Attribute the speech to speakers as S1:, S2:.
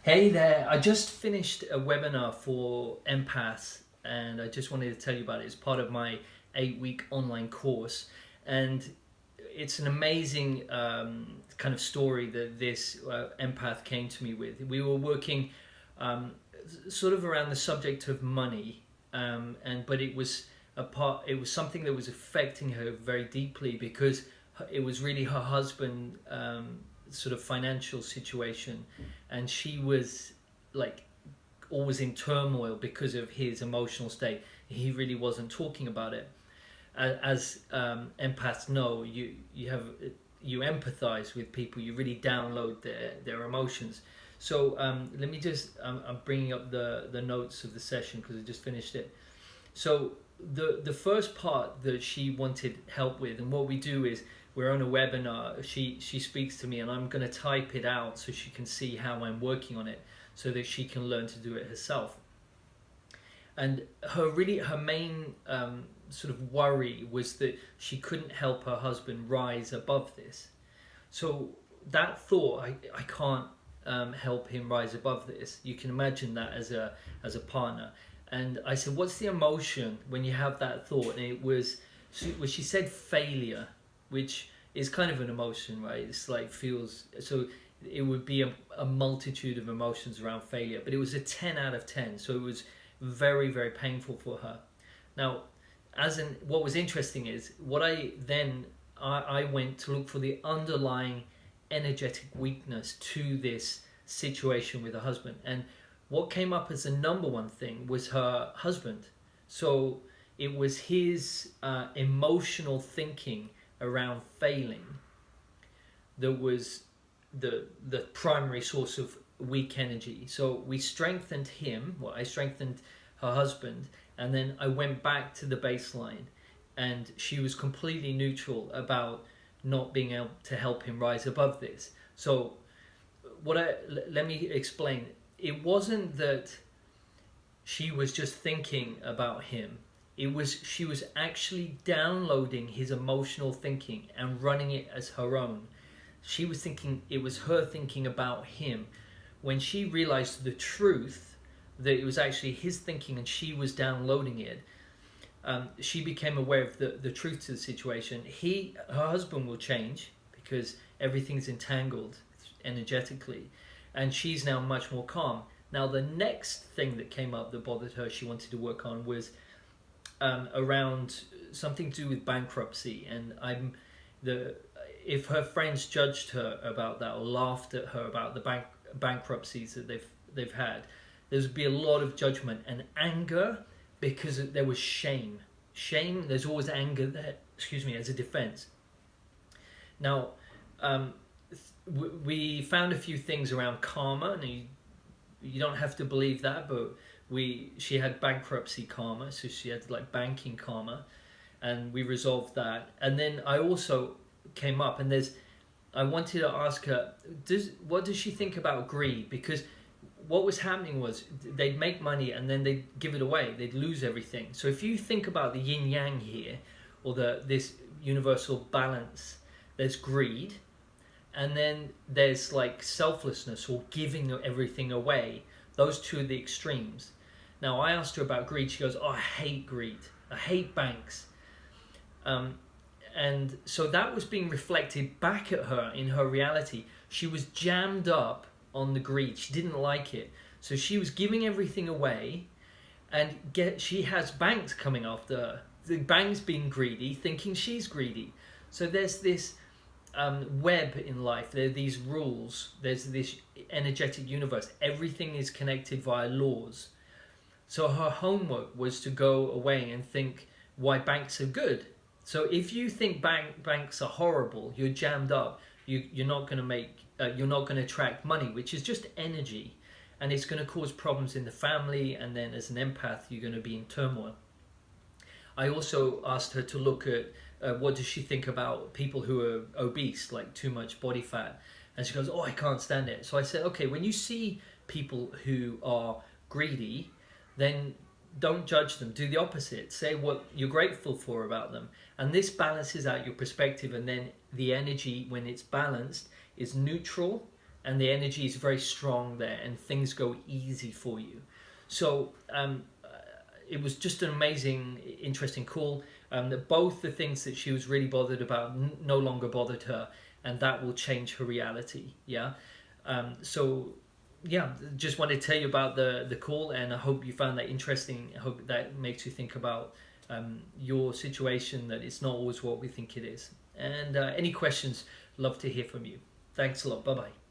S1: Hey there, I just finished a webinar for Empaths and I just wanted to tell you about it. It's part of my 8-week online course, and it's an amazing kind of story that this empath came to me with. We were working um, sort of around the subject of money, but it was something that was affecting her very deeply because it was really her husband sort of financial situation, and she was like always in turmoil because of his emotional state. He really wasn't talking about it. As empaths know, you empathize with people. You really download their emotions. So let me just I'm bringing up the notes of the session because I just finished it. So the first part that she wanted help with, and what we do is we're on a webinar. She speaks to me, and I'm going to type it out so she can see how I'm working on it, so that she can learn to do it herself. And her main sort of worry was that she couldn't help her husband rise above this. So that thought, I can't help him rise above this. You can imagine that as a partner. And I said, what's the emotion when you have that thought? And it was, she said failure, which is kind of an emotion, right? It's like feels, so it would be a multitude of emotions around failure, but it was a 10 out of 10. So it was very, very painful for her. Now, what was interesting is what I went to look for the underlying energetic weakness to this situation with her husband, and what came up as the number one thing was her husband. So it was his emotional thinking around failing that was the primary source of weak energy. So we strengthened him. Well, I strengthened her husband, and then I went back to the baseline, and she was completely neutral about not being able to help him rise above this. So let me explain. It wasn't that she was just thinking about him. She was actually downloading his emotional thinking and running it as her own. She was thinking it was her thinking about him. When she realized the truth, that it was actually his thinking and she was downloading it, she became aware of the truth to the situation. Her husband will change because everything's entangled energetically, and she's now much more calm. Now, the next thing that came up that bothered her, she wanted to work on, was around something to do with bankruptcy. And if her friends judged her about that or laughed at her about the bankruptcies that they've had, there would be a lot of judgment and anger because there was shame. There's always anger there, as a defense. Now, we found a few things around karma, and you don't have to believe that, but she had bankruptcy karma, so she had like banking karma, and we resolved that. And then I also came up, and I wanted to ask her, what does she think about greed? Because what was happening was they'd make money and then they'd give it away, they'd lose everything. So if you think about the yin yang here, or this universal balance, there's greed, and then there's like selflessness or giving everything away. Those two are the extremes. Now, I asked her about greed. She goes, oh, I hate greed. I hate banks. And so that was being reflected back at her in her reality. She was jammed up on the greed. She didn't like it. So she was giving everything away, and she has banks coming after her. The banks being greedy, thinking she's greedy. So there's this web in life. There are these rules. There's this energetic universe. Everything is connected via laws. So her homework was to go away and think why banks are good. So if you think banks are horrible, you're jammed up. You're not going to attract money, which is just energy, and it's going to cause problems in the family. And then as an empath, you're going to be in turmoil. I also asked her to look at what does she think about people who are obese, like too much body fat. And she goes, oh, I can't stand it. So I said, okay, when you see people who are greedy, then don't judge them. Do the opposite. Say what you're grateful for about them. And this balances out your perspective. And then the energy, when it's balanced, is neutral, and the energy is very strong there, and things go easy for you. So it was just an amazing, interesting call. That both the things that she was really bothered about no longer bothered her, and that will change her reality. Yeah. So yeah, just wanted to tell you about the call, and I hope you found that interesting. I hope that makes you think about your situation, that it's not always what we think it is. And any questions, love to hear from you. Thanks a lot. Bye bye.